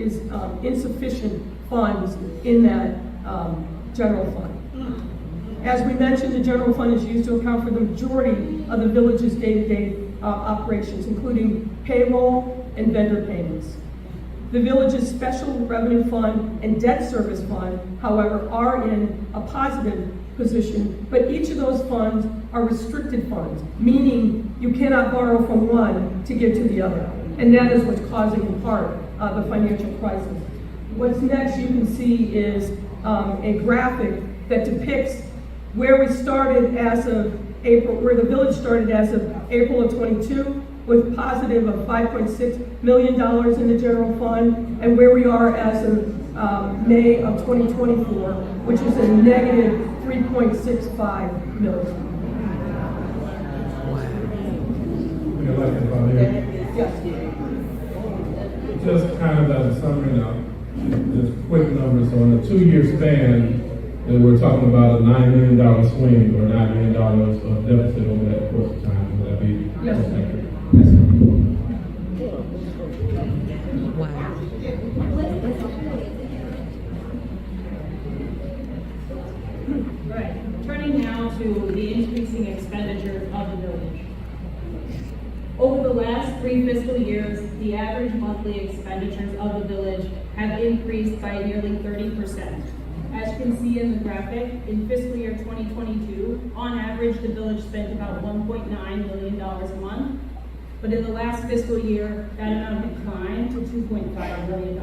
is insufficient funds in that general fund. As we mentioned, the general fund is used to account for the majority of the village's day-to-day operations, including payroll and vendor payments. The village's special revenue fund and debt service fund, however, are in a positive position, but each of those funds are restricted funds, meaning you cannot borrow from one to give to the other. And that is what's causing, in part, the financial crisis. What's next you can see is a graphic that depicts where we started as of April, where the village started as of April of 22, with positive of $5.6 million in the general fund, and where we are as of May of 2024, which is a negative $3.65 million. Yes. Just kind of as a summary now, just quick numbers on a 2-year span, and we're talking about a $9 million swing or $9 million of deficit over that course of time. Would that be? Yes. Okay. Yes. Right. Turning now to the increasing expenditures of the village. Over the last 3 fiscal years, the average monthly expenditures of the village have increased by nearly 30%. As you can see in the graphic, in fiscal year 2022, on average, the village spent about $1.9 million a month. But in the last fiscal year, that amount had climbed to $2.5 million.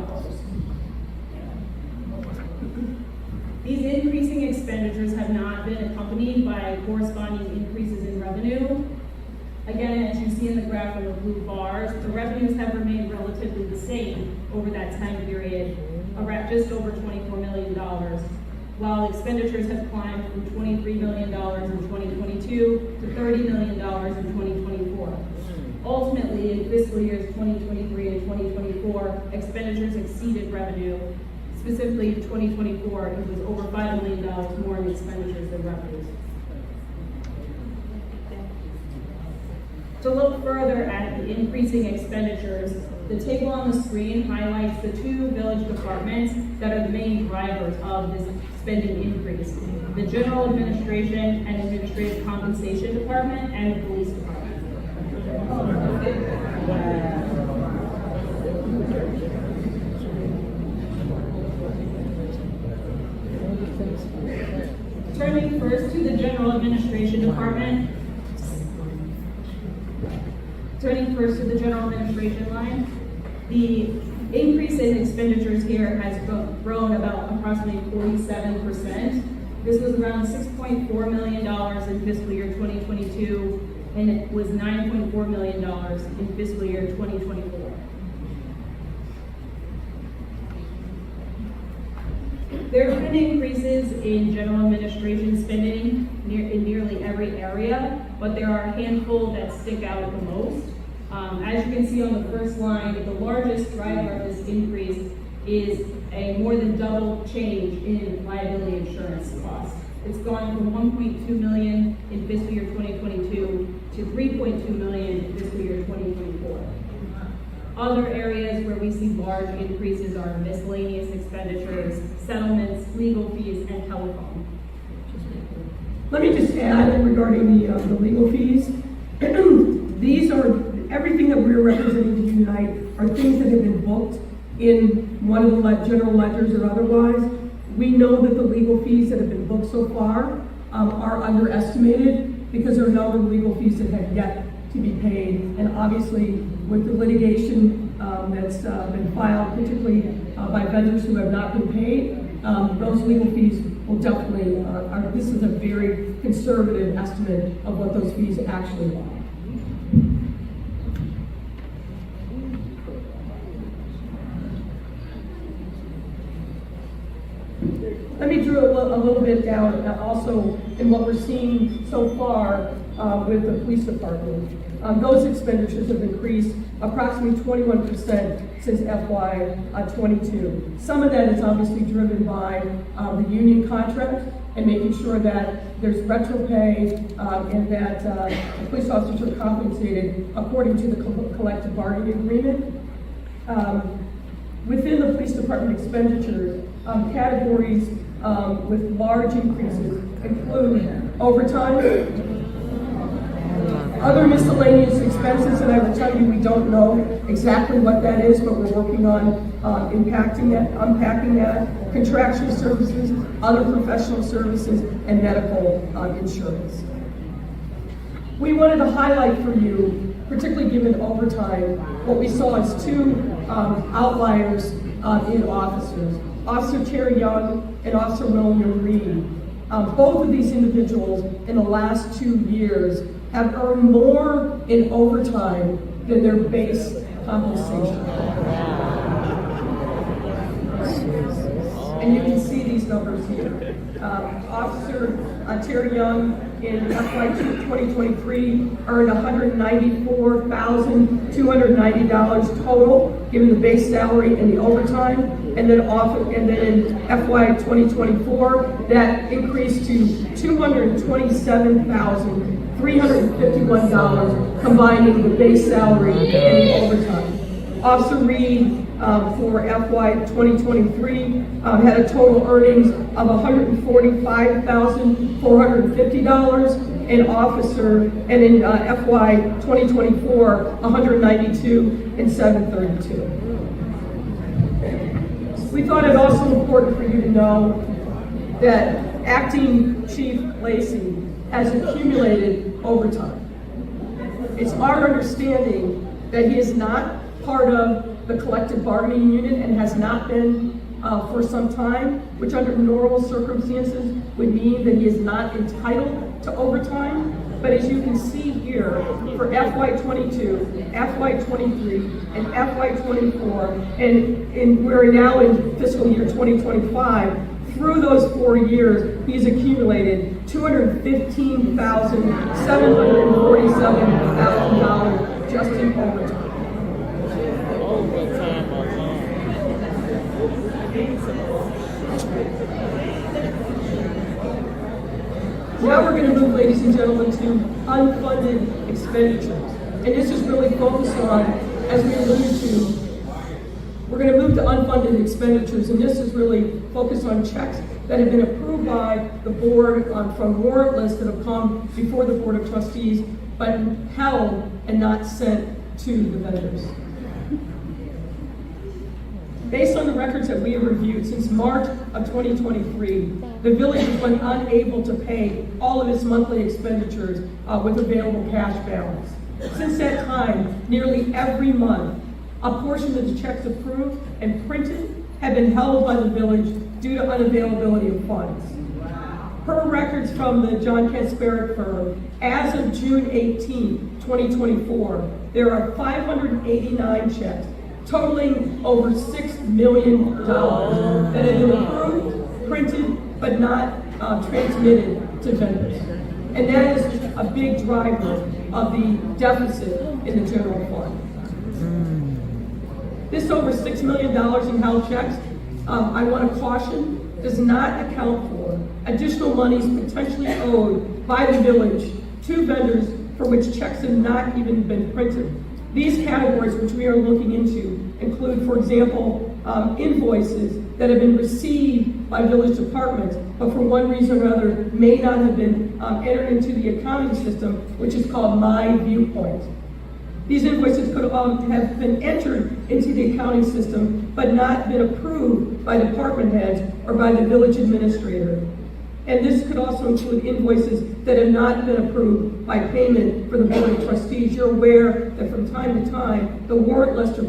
These increasing expenditures have not been accompanied by corresponding increases in revenue. Again, as you see in the graph of the blue bars, the revenues have remained relatively the same over that time period, around just over $24 million, while expenditures have climbed from $23 million in 2022 to $30 million in 2024. Ultimately, in fiscal years 2023 and 2024, expenditures exceeded revenue. Specifically, in 2024, it was over $5 million more in expenditures than revenues. To look further at the increasing expenditures, the table on the screen highlights the 2 village departments that are the main drivers of this spending increase: the General Administration and Administrative Compensation Department and the Police Department. Turning first to the General Administration Department. Turning first to the General Administration line, the increase in expenditures here has grown about approximately 47%. This was around $6.4 million in fiscal year 2022, and it was $9.4 million in fiscal year 2024. There have been increases in general administration spending in nearly every area, but there are a handful that stick out the most. As you can see on the first line, the largest driver of this increase is a more than double change in liability insurance costs. It's gone from $1.2 million in fiscal year 2022 to $3.2 million in fiscal year 2024. Other areas where we see large increases are miscellaneous expenditures, settlements, legal fees, and telephone. Let me just add regarding the legal fees. These are, everything that we're representing to Unite are things that have been booked in one of the general ledgers or otherwise. We know that the legal fees that have been booked so far are underestimated because there are a number of legal fees that have yet to be paid. And obviously, with the litigation that's been filed, particularly by vendors who have not been paid, those legal fees will definitely, this is a very conservative estimate of what those fees actually are. Let me drill a little bit down also in what we're seeing so far with the police department. Those expenditures have increased approximately 21% since FY22. Some of that is obviously driven by the union contract and making sure that there's retro pay and that police officers are compensated according to the collective bargaining agreement. Within the police department expenditures, categories with large increases include overtime, other miscellaneous expenses, and I will tell you we don't know exactly what that is, but we're working on unpacking that, contractual services, other professional services, and medical insurance. We wanted to highlight for you, particularly given overtime, what we saw as two outliers in officers. Officer Terry Young and Officer William Reed. Both of these individuals in the last 2 years have earned more in overtime than their base compensation. And you can see these numbers here. Officer Terry Young in FY 2023 earned $194,290 total, given the base salary and the overtime. And then in FY 2024, that increased to $227,351, combining the base salary and the overtime. Officer Reed for FY 2023 had a total earnings of $145,450, and in FY 2024, $192,732. We thought it also important for you to know that Acting Chief Lacey has accumulated overtime. It's our understanding that he is not part of the collective bargaining unit and has not been for some time, which under normal circumstances would mean that he is not entitled to overtime. But as you can see here, for FY 22, FY 23, and FY 24, and we're now in fiscal year 2025, through those 4 years, he's accumulated $215,747 just in overtime. Now we're going to move, ladies and gentlemen, to unfunded expenditures. And this is really focused on, as we alluded to, we're going to move to unfunded expenditures, and this is really focused on checks that have been approved by the board from warrant lists that have come before the Board of Trustees, but held and not sent to the vendors. Based on the records that we have reviewed, since March of 2023, the village has been unable to pay all of its monthly expenditures with available cash balance. Since that time, nearly every month, a portion of the checks approved and printed have been held by the village due to unavailability of funds. Per records from the John Kasperick firm, as of June 18, 2024, there are 589 checks totaling over $6 million that have been approved, printed, but not transmitted to vendors. And that is a big driver of the deficit in the general fund. This over $6 million in held checks, I want to caution, does not account for additional monies potentially owed by the village to vendors for which checks have not even been printed. These categories, which we are looking into, include, for example, invoices that have been received by village departments, but for one reason or another may not have been entered into the accounting system, which is called My Viewpoint. These invoices could have been entered into the accounting system, but not been approved by department heads or by the village administrator. And this could also include invoices that have not been approved by payment for the Board of Trustees. You're aware that from time to time, the warrant lists are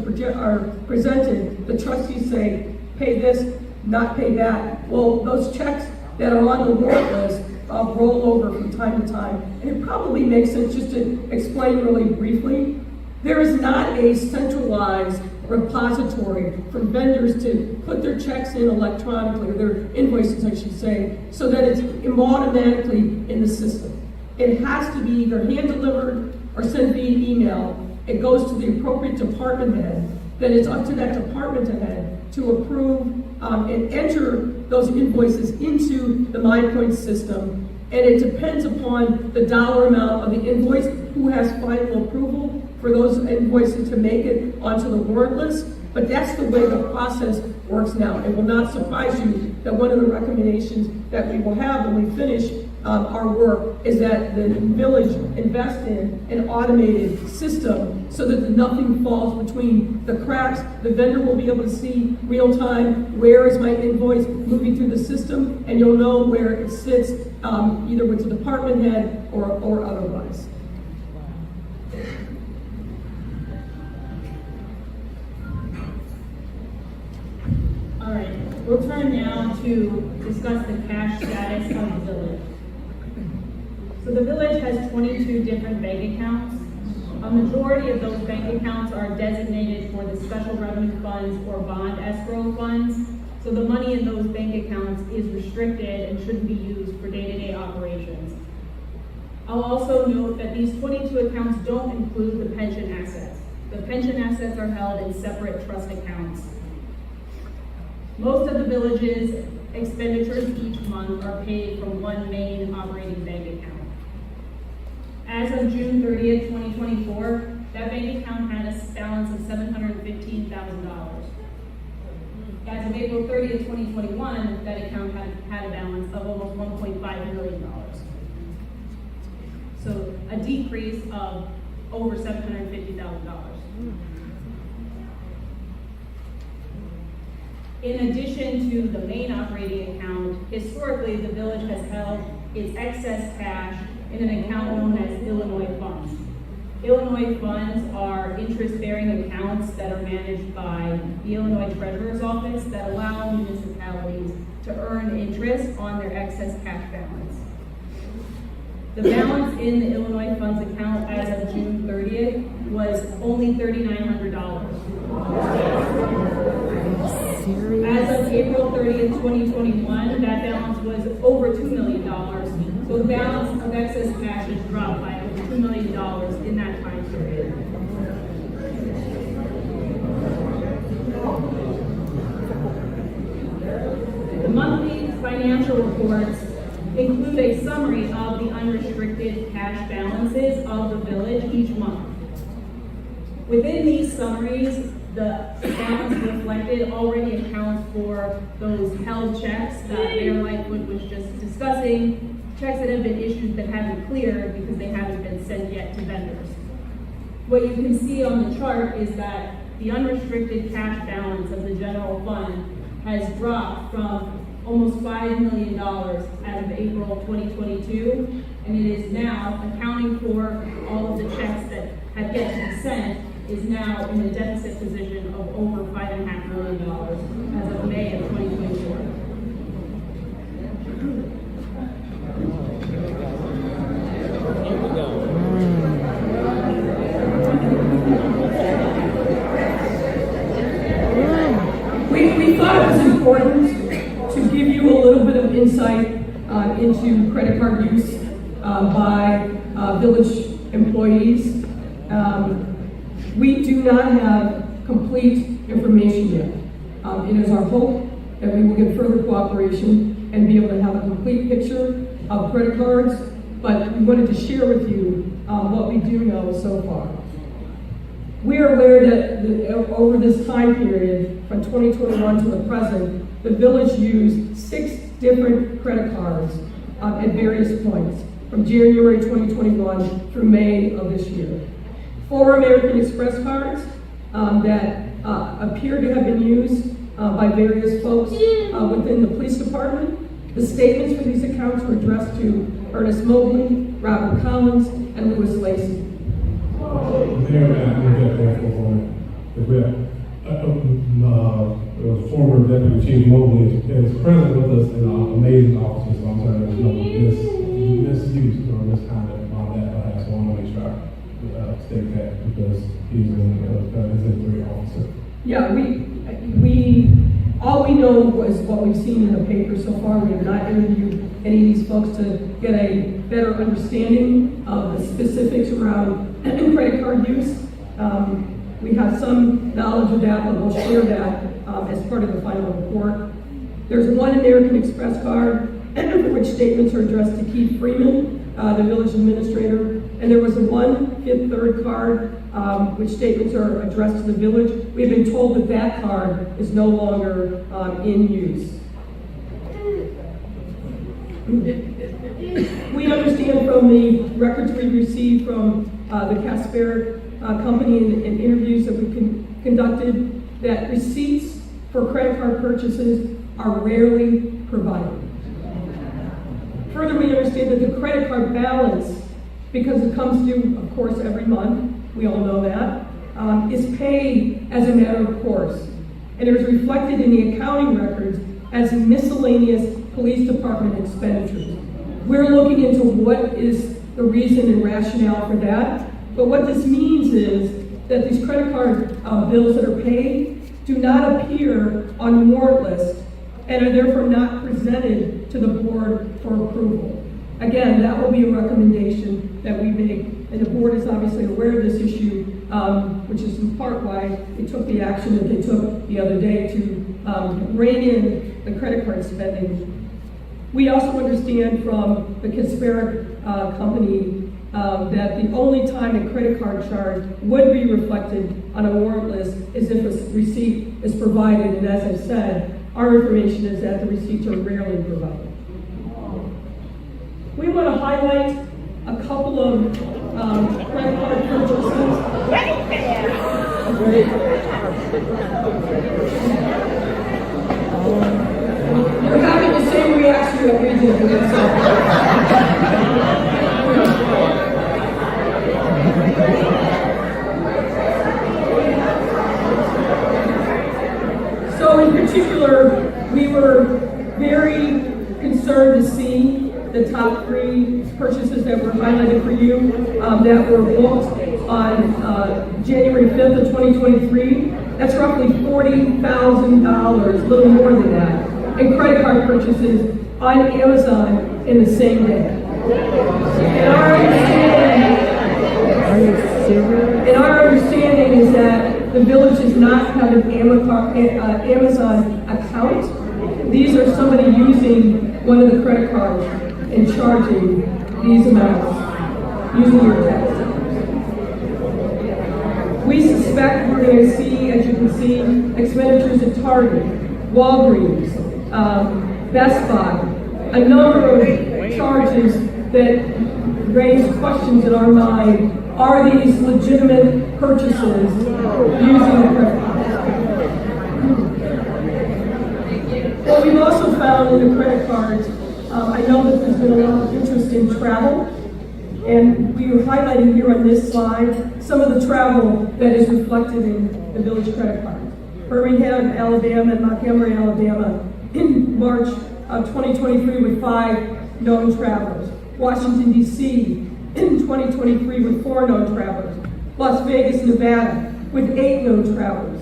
presented. The trustees say, pay this, not pay that. Well, those checks that are on the warrant list roll over from time to time. And it probably makes sense just to explain really briefly. There is not a centralized repository for vendors to put their checks in electronically, or their invoices, I should say, so that it's automatically in the system. It has to be either hand-delivered or sent via email. It goes to the appropriate department head. Then it's up to that department head to approve and enter those invoices into the MyPoint system. And it depends upon the dollar amount of the invoice, who has final approval for those invoices to make it onto the warrant list. But that's the way the process works now. It will not surprise you that one of the recommendations that we will have when we finish our work is that the village invest in an automated system so that nothing falls between the cracks. The vendor will be able to see real time, where is my invoice moving through the system, and you'll know where it sits, either with the department head or otherwise. All right, we'll turn now to discuss the cash status of the village. So the village has 22 different bank accounts. A majority of those bank accounts are designated for the special revenue funds or bond escrow funds. So the money in those bank accounts is restricted and shouldn't be used for day-to-day operations. I'll also note that these 22 accounts don't include the pension assets. The pension assets are held in separate trust accounts. Most of the village's expenditures each month are paid from one main operating bank account. As of June 30th, 2024, that bank account had a balance of $715,000. As of April 30th, 2021, that account had a balance of almost $1.5 million. So a decrease of over $750,000. In addition to the main operating account, historically the village has held its excess cash in an account known as Illinois funds. Illinois funds are interest-bearing accounts that are managed by the Illinois Treasurer's Office that allow municipalities to earn interest on their excess cash balance. The balance in the Illinois funds account as of June 30th was only $3,900. As of April 30th, 2021, that balance was over $2 million. So the balance of excess cash has dropped by over $2 million in that time period. The monthly financial reports include a summary of the unrestricted cash balances of the village each month. Within these summaries, the balance reflected already accounts for those held checks that Mayor Lightfoot was just discussing, checks that have been issued that haven't cleared because they haven't been sent yet to vendors. What you can see on the chart is that the unrestricted cash balance of the general fund has dropped from almost $5 million as of April 2022, and it is now, accounting for all of the checks that have yet to be sent, is now in a deficit position of over $5.5 million as of May of 2024. We thought it was important to give you a little bit of insight into credit card use by village employees. We do not have complete information yet. It is our hope that we will get further cooperation and be able to have a complete picture of credit cards, but we wanted to share with you what we do know so far. We are aware that over this time period, from 2021 to the present, the village used 6 different credit cards at various points, from January 2021 through May of this year. 4 American Express cards that appear to have been used by various folks within the police department. The statements for these accounts were addressed to Ernest Mobley, Robert Collins, and Louis Lacey. Mayor, I interject there for a moment. There was former Deputy Chief Mobley is present with us in our amazing offices, so I'm sorry there's no misuse or misconduct on that behalf, so I want to make sure I state that because he's an exemplary officer. Yeah, all we know was what we've seen in the paper so far. We have not interviewed any of these folks to get a better understanding of the specifics around credit card use. We have some knowledge of that, but we'll share that as part of the final report. There's 1 American Express card for which statements are addressed to Keith Freeman, the village administrator, and there was a 1/5 third card, which statements are addressed to the village. We've been told that that card is no longer in use. We understand from the records we received from the Kasperick company and interviews that we conducted that receipts for credit card purchases are rarely provided. Further, we understand that the credit card balance, because it comes due, of course, every month, we all know that, is paid as a matter of course, and it is reflected in the accounting records as miscellaneous police department expenditures. We're looking into what is the reason and rationale for that, but what this means is that these credit card bills that are paid do not appear on the warrant list and are therefore not presented to the board for approval. Again, that will be a recommendation that we make, and the board is obviously aware of this issue, which is in part why they took the action that they took the other day to rein in the credit card spending. We also understand from the Kasperick company that the only time a credit card charge would be reflected on a warrant list is if a receipt is provided, and as I said, our information is that the receipts are rarely provided. We want to highlight a couple of credit card purchases. You're having the same reaction that we did with yourself. So in particular, we were very concerned to see the top 3 purchases that were highlighted for you that were booked on January 5th of 2023. That's roughly $40,000, a little more than that, in credit card purchases on Amazon in the same day. And our understanding is that the village does not have an Amazon account. These are somebody using one of the credit cards and charging these amounts using your text. We suspect we're going to see, as you can see, expenditures at Target, Walgreens, Best Buy, a number of charges that raise questions in our mind. Are these legitimate purchases using the credit card? What we've also found in the credit cards, I know that there's been a lot of interest in travel, and we are highlighting here on this slide some of the travel that is reflected in the village credit card. Birmingham, Alabama, and Montgomery, Alabama, in March of 2023 with 5 known travelers. Washington, D.C. in 2023 with 4 known travelers. Las Vegas, Nevada with 8 known travelers.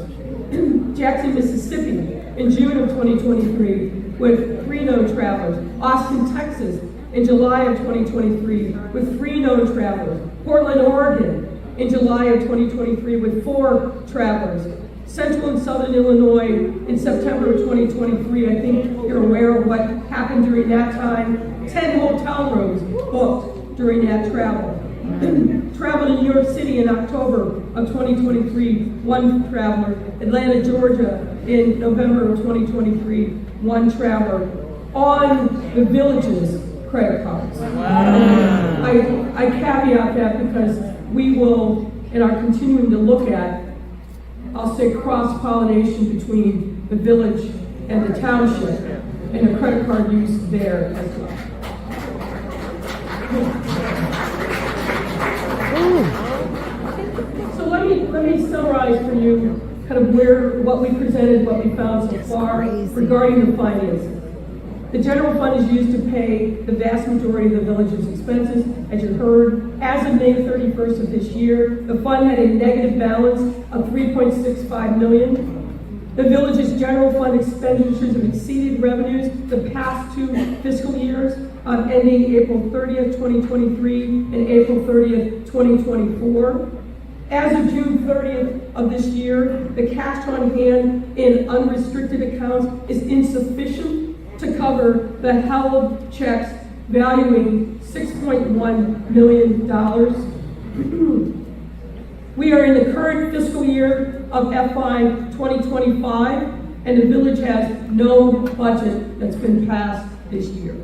Jackson, Mississippi in June of 2023 with 3 known travelers. Austin, Texas in July of 2023 with 3 known travelers. Portland, Oregon in July of 2023 with 4 travelers. Central and Southern Illinois in September of 2023. I think you're aware of what happened during that time. 10 hotel rooms booked during that travel. Travel to New York City in October of 2023, 1 traveler. Atlanta, Georgia in November of 2023, 1 traveler. On the village's credit cards. I caveat that because we will, and are continuing to look at, I'll say cross-pollination between the village and the township and the credit card use there as well. So let me summarize for you kind of what we presented, what we found so far regarding the finances. The general fund is used to pay the vast majority of the village's expenses, as you heard. As of May 31st of this year, the fund had a negative balance of $3.65 million. The village's general fund expenditures have exceeded revenues the past 2 fiscal years, ending April 30th, 2023 and April 30th, 2024. As of June 30th of this year, the cash on hand in unrestricted accounts is insufficient to cover the held checks valuing $6.1 million. We are in the current fiscal year of FY 2025, and the village has no budget that's been passed this year.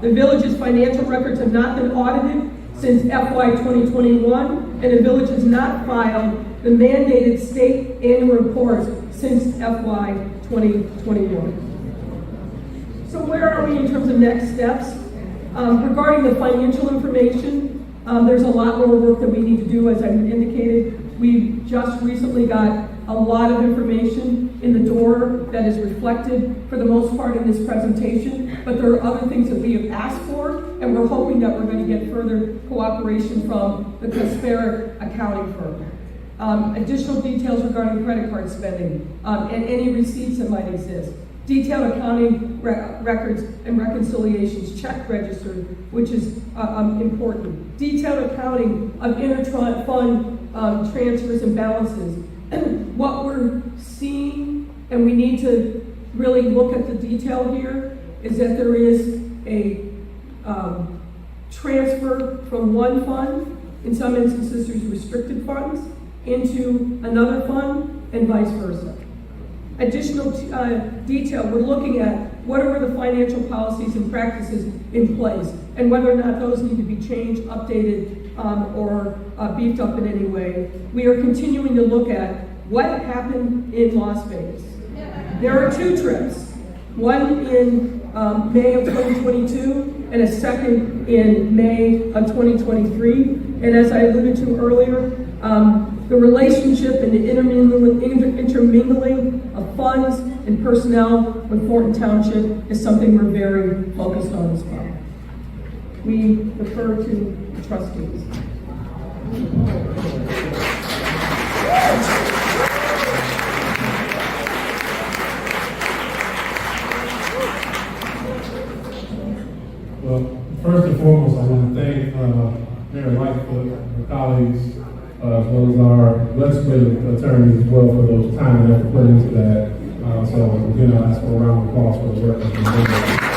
The village's financial records have not been audited since FY 2021, and the village has not filed the mandated state annual reports since FY 2021. So where are we in terms of next steps? Regarding the financial information, there's a lot more work that we need to do, as I indicated. We just recently got a lot of information in the door that is reflected for the most part in this presentation, but there are other things that we have asked for, and we're hoping that we're going to get further cooperation from the Prospera accounting firm. Additional details regarding credit card spending and any receipts that might exist. Detailed accounting records and reconciliations, check register, which is important. Detailed accounting of inter-fund transfers and balances. What we're seeing, and we need to really look at the detail here, is that there is a transfer from one fund, in some instances there's restricted funds, into another fund, and vice versa. Additional detail, we're looking at what are the financial policies and practices in place, and whether or not those need to be changed, updated, or beefed up in any way. We are continuing to look at what happened in Las Vegas. There are two trips, one in May of 2022 and a second in May of 2023. And as I alluded to earlier, the relationship and the intermingling of funds and personnel with Thornton Township is something we're very focused on as well. We defer to the trustees. Well, first and foremost, I want to thank Mayor Lightfoot, her colleagues, as well as our legislative attorneys as well for those time and effort put into that. So again, I'll ask for a round of applause for the work that's been done.